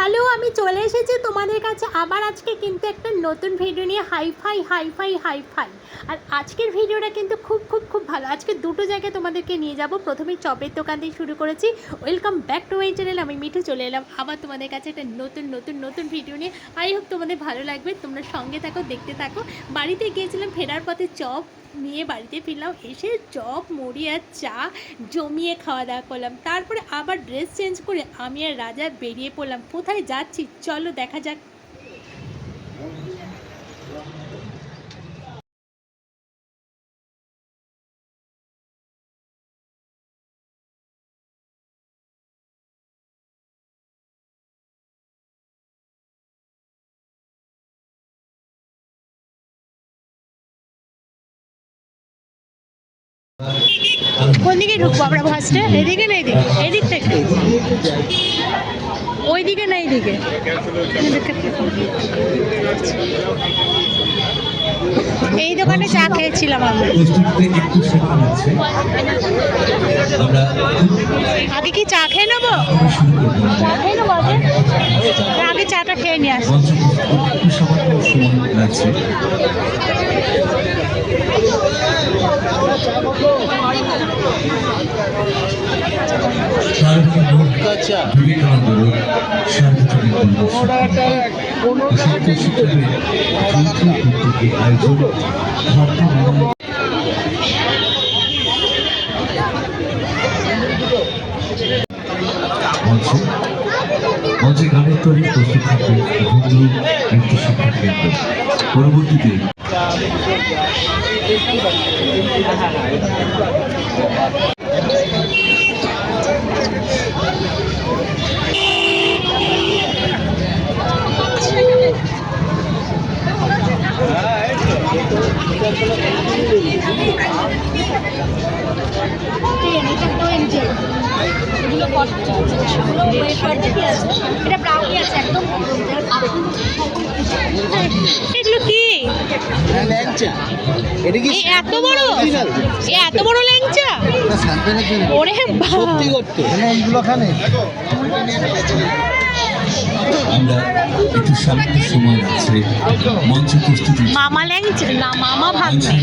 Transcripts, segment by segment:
Hello, আমি চলে এসেছি তোমাদের কাছে আবার আজকে কিন্তু একটা নতুন ভিডিও নিয়ে। হাইফাই আর আজকের ভিডিওটা কিন্তু খুব ভালো। আজকে দুটো জায়গায় তোমাদেরকে নিয়ে যাব। প্রথমেই চপের দোকান থেকে শুরু করেছি। Welcome back to my channel. আমি মিঠু চলে এলাম আবার তোমাদের কাছে একটা নতুন ভিডিও নিয়ে। আই হোপ তোমাদের ভালো লাগবে, তোমরা সঙ্গে থাকো, দেখতে থাকো। বাড়িতে গিয়েছিলাম, ফেরার পথে চপ নিয়ে বাড়িতে ফিরলাম। এসে চপ মুড়ি আর চা জমিয়ে খাওয়া দাওয়া করলাম। তারপরে আবার ড্রেস চেঞ্জ করে আমি আর রাজা বেরিয়ে পড়লাম। কোথায় যাচ্ছি চলো দেখা যাক। কোন দিকে ঢুকবো আমরা ফার্স্টে? এদিকে না এদিকে? এদিক থেকে? ওই দিকে না এইদিকে? এই দোকানে চা খেয়েছিলাম আমরা। আগে কি চা খেয়ে নেবো? আগে চাটা খেয়ে নিয়ে আসি। মঞ্চে গানের তৈরি প্রস্তুত থাকবে ভূমি নৃত্য শিক্ষা কেন্দ্র। পরবর্তীতে এগুলো কি? এত বড় ল্যাংচা? ওরে আমরা একটু সামান্য সময় আছে মঞ্চ প্রস্তুতি। মামা ল্যাংচা না, মামা ভাগ্নে।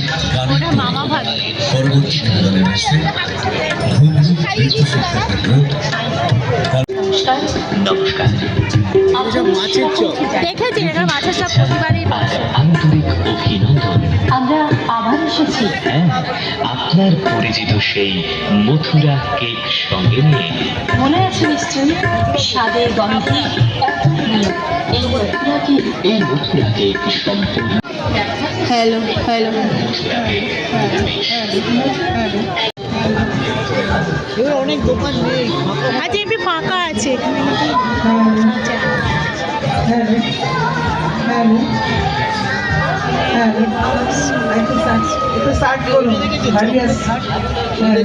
ওটা মামা ভাগ্নে। পরবর্তী বিনোদনের আছে ভূমি নৃত্য শিক্ষা কেন্দ্র। নমস্কার। দেখেছি এটা মাছের চপ প্রতিবারই বসে। আন্তরিক অভিনন্দন। আমরা আবার এসেছি, হ্যাঁ, আপনার পরিচিত সেই মথুরা কেক সঙ্গে নিয়ে। মনে আছে নিশ্চয়ই, স্বাদে গন্ধে এই মথুরা কেক সম্পূর্ণ। হ্যালো অনেক দোকান নেই, আজ এমনি ফাঁকা আছে এখানে।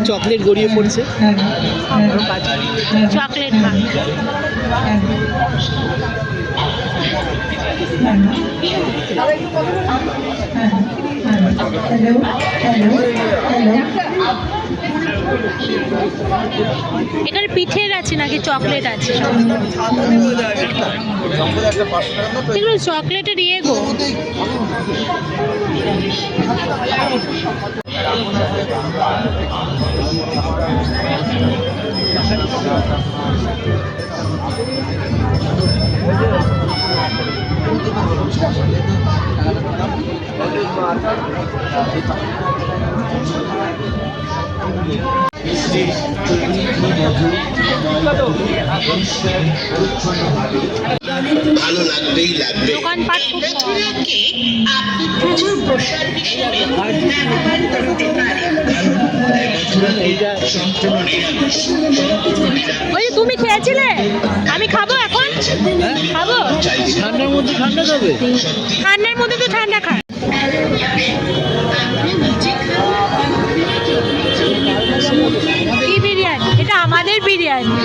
চকলেট গড়িয়ে পড়ছে। চকলেট এখানে পিঠের আছে নাকি চকলেট আছে? এগুলো চকলেটের ইয়ে গো। ভালো লাগবেই লাগবে। দোকানপাট খুব আপনি প্রচুর প্রসাদ হিসেবে ব্যবহার করতে পারেন। ওই যে তুমি খেয়েছিলে, আমি খাবো এখন। খাবো ঠান্ডার মধ্যে ঠান্ডা খাবে? ঠান্ডার মধ্যে তো ঠান্ডা খায়। কি বিরিয়ানি? এটা আমাদের বিরিয়ানি।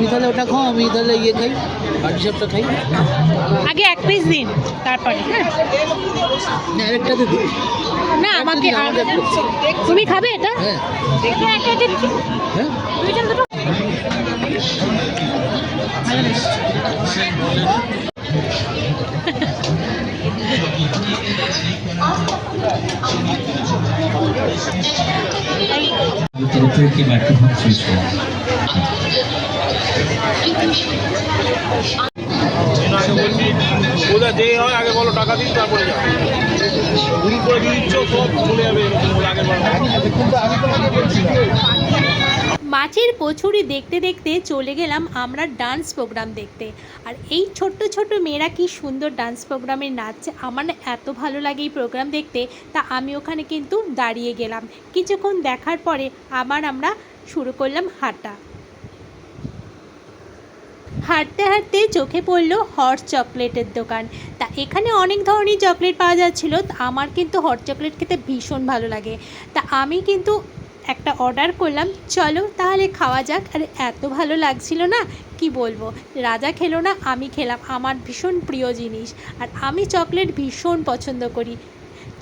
তুমি তাহলে ওটা খাও, আমি তাহলে ইয়ে খাই, পাটিসাপটা খাই। আগে এক পিস দিন, তারপরে হ্যাঁ। না আরেকটাতে দিই। না আমাকে আমাকে তুমি খাবে এটা? হ্যাঁ হ্যাঁ। দুইজন দুটো। तरफ की माइक्रोफोन स्विच करो। ওটা যে হয় আগে বলো টাকা দিন তারপরে যাও ভুল করে দিচ্ছ সব চলে যাবে এরকম বলে আগে বলো। মাছের কচুরি দেখতে দেখতে চলে গেলাম আমরা ডান্স প্রোগ্রাম দেখতে। আর এই ছোট্ট ছোট্ট মেয়েরা কি সুন্দর ডান্স প্রোগ্রামে নাচছে, আমার না এত ভালো লাগে এই প্রোগ্রাম দেখতে। তা আমি ওখানে কিন্তু দাঁড়িয়ে গেলাম। কিছুক্ষণ দেখার পরে আমরা শুরু করলাম হাঁটা। হাঁটতে হাঁটতে চোখে পড়লো হট চকলেটের দোকান। তা এখানে অনেক ধরনের চকলেট পাওয়া যাচ্ছিলো। আমার কিন্তু হট চকলেট খেতে ভীষণ ভালো লাগে। তা আমি কিন্তু একটা অর্ডার করলাম, চলো তাহলে খাওয়া যাক। আর এত ভালো লাগছিল না কি বলবো। রাজা খেলো না, আমি খেলাম, আমার ভীষণ প্রিয় জিনিস। আর আমি চকলেট ভীষণ পছন্দ করি।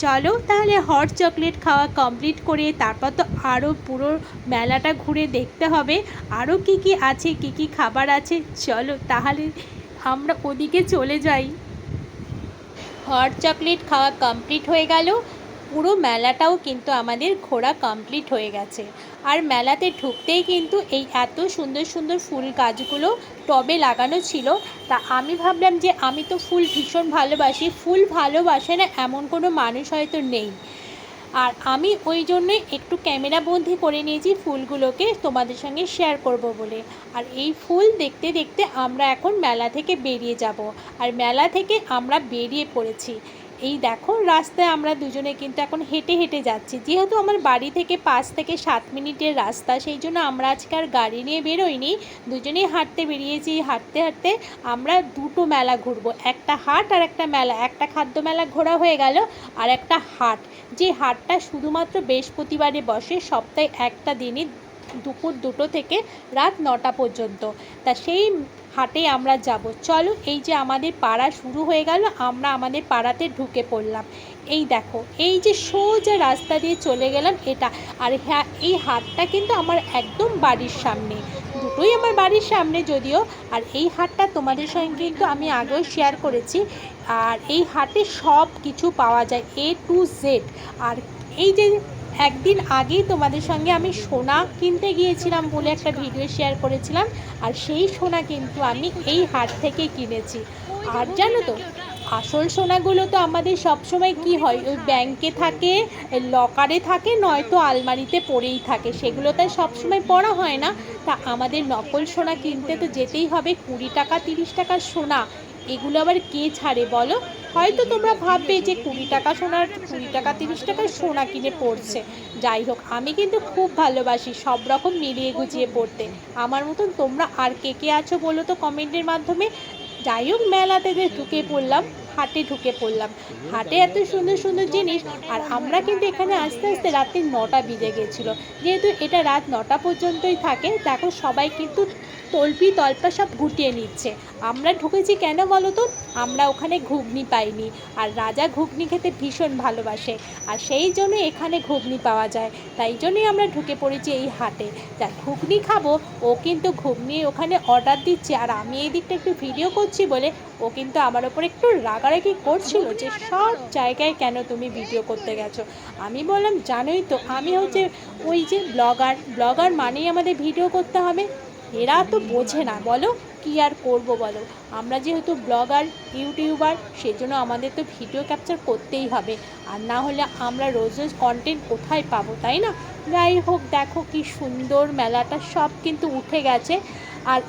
চলো তাহলে হট চকলেট খাওয়া কমপ্লিট করে তারপর তো আরও পুরো মেলাটা ঘুরে দেখতে হবে আরও কি কি আছে, কি কি খাবার আছে। চলো তাহলে আমরা ওদিকে চলে যাই। হট চকলেট খাওয়া কমপ্লিট হয়ে গেল, পুরো মেলাটাও কিন্তু আমাদের ঘোরা কমপ্লিট হয়ে গেছে। আর মেলাতে ঢুকতেই কিন্তু এই এত সুন্দর সুন্দর ফুল গাছগুলো টবে লাগানো ছিল। তা আমি ভাবলাম যে আমি তো ফুল ভীষণ ভালোবাসি, ফুল ভালোবাসে না এমন কোনো মানুষ হয়তো নেই। আর আমি ওই জন্যই একটু ক্যামেরা বন্দি করে নিয়েছি ফুলগুলোকে তোমাদের সঙ্গে শেয়ার করব বলে। আর এই ফুল দেখতে দেখতে আমরা এখন মেলা থেকে বেরিয়ে যাব। আর মেলা থেকে আমরা বেরিয়ে পড়েছি। এই দেখো রাস্তায় আমরা দুজনে কিন্তু এখন হেঁটে হেঁটে যাচ্ছি। যেহেতু আমার বাড়ি থেকে 5 থেকে 7 মিনিটের রাস্তা, সেই জন্য আমরা আজকে আর গাড়ি নিয়ে বেরোইনি, দুজনেই হাঁটতে বেরিয়েছি। হাঁটতে হাঁটতে আমরা দুটো মেলা ঘুরবো, একটা হাট আর একটা মেলা। একটা খাদ্য মেলা ঘোরা হয়ে গেল, আর একটা হাট, যে হাটটা শুধুমাত্র বৃহস্পতিবারে বসে, সপ্তাহে একটা দিনই দুপুর 2টো থেকে রাত 9টা পর্যন্ত। তা সেই হাটে আমরা যাব। চলো এই যে আমাদের পাড়া শুরু হয়ে গেল, আমরা আমাদের পাড়াতে ঢুকে পড়লাম। এই দেখো এই যে সোজা রাস্তা দিয়ে চলে গেলাম এটা। আর হ্যাঁ, এই হাটটা কিন্তু আমার একদম বাড়ির সামনে, দুটোই আমার বাড়ির সামনে যদিও। আর এই হাটটা তোমাদের সঙ্গে কিন্তু আমি আগেও শেয়ার করেছি। আর এই হাটে সব কিছু পাওয়া যায় A to Z। আর এই যে একদিন আগেই তোমাদের সঙ্গে আমি সোনা কিনতে গিয়েছিলাম বলে একটা ভিডিও শেয়ার করেছিলাম, আর সেই সোনা কিন্তু আমি এই হাট থেকে কিনেছি। আর জানো তো, আসল সোনাগুলো তো আমাদের সবসময় কি হয়, ওই ব্যাংকে থাকে, লকারে থাকে, নয়তো আলমারিতে পড়েই থাকে, সেগুলো তো সবসময় পড়া হয় না। তা আমাদের নকল সোনা কিনতে তো যেতেই হবে। 20 টাকা 30 টাকার সোনা এগুলো আবার কে ছাড়ে বলো? হয়তো তোমরা ভাববে যে 20 টাকা সোনার 20 টাকা 30 টাকার সোনা কিনে পড়ছে। যাই হোক, আমি কিন্তু খুব ভালোবাসি সব রকম মিলিয়ে গুছিয়ে পড়তে। আমার মতন তোমরা আর কে কে আছো বলো তো কমেন্টের মাধ্যমে। যাই হোক, মেলাতে ঢুকে পড়লাম, হাটে ঢুকে পড়লাম। হাটে এত সুন্দর সুন্দর জিনিস। আর আমরা কিন্তু এখানে আস্তে আস্তে রাত্রি 9টা বেজে গেছিলো। যেহেতু এটা রাত 9টা পর্যন্তই থাকে, দেখো সবাই কিন্তু তল্পি তল্পা সব গুটিয়ে নিচ্ছে। আমরা ঢুকেছি কেন বলো তো? আমরা ওখানে ঘুগনি পাইনি, আর রাজা ঘুগনি খেতে ভীষণ ভালোবাসে, আর সেই জন্য এখানে ঘুগনি পাওয়া যায়। তাই জন্যই আমরা ঢুকে পড়েছি এই হাটে। যা ঘুগনি খাবো, ও কিন্তু ঘুগনি ওখানে অর্ডার দিচ্ছে, আর আমি এই দিকটা একটু ভিডিও করছি বলে ও কিন্তু আমার ওপর একটু রাগারাগি করছিল যে সব জায়গায় কেন তুমি ভিডিও করতে গেছো। আমি বললাম জানোই তো আমি হচ্ছে ওই যে ব্লগার মানেই আমাদের ভিডিও করতে হবে। এরা তো বোঝে না, বলো কি আর করব বলো। আমরা যেহেতু ব্লগার ইউটিউবার, সেজন্য আমাদের তো ভিডিও ক্যাপচার করতেই হবে, আর না হলে আমরা রোজ রোজ কন্টেন্ট কোথায় পাবো, তাই না? যাই হোক, দেখো কি সুন্দর মেলাটা সব কিন্তু উঠে গেছে। আর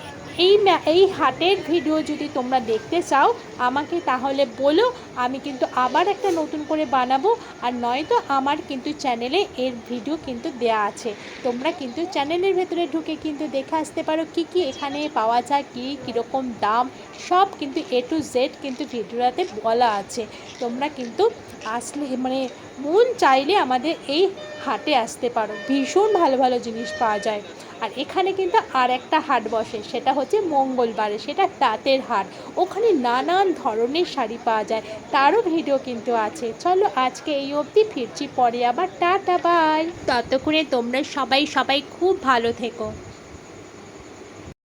এই হাটের ভিডিও যদি তোমরা দেখতে চাও আমাকে তাহলে বলো, আমি কিন্তু আবার একটা নতুন করে বানাবো। আর নয়তো আমার কিন্তু চ্যানেলে এর ভিডিও কিন্তু দেয়া আছে, তোমরা কিন্তু চ্যানেলের ভেতরে ঢুকে কিন্তু দেখে আসতে পারো কি কি এখানে পাওয়া যায়, কীরকম দাম, সব কিন্তু A to Z কিন্তু ভিডিওটাতে বলা আছে। তোমরা কিন্তু আসলে মানে মন চাইলে আমাদের এই হাটে আসতে পারো, ভীষণ ভালো ভালো জিনিস পাওয়া যায়। আর এখানে কিন্তু আর একটা হাট বসে, সেটা হচ্ছে মঙ্গলবারে, সেটা তাঁতের হাট। ওখানে নানান ধরনের শাড়ি পাওয়া যায়, তারও ভিডিও কিন্তু আছে। চলো আজকে এই অবধি, ফিরছি পরে আবার, টাটা বাই। ততক্ষণে তোমরা সবাই খুব ভালো থেকো।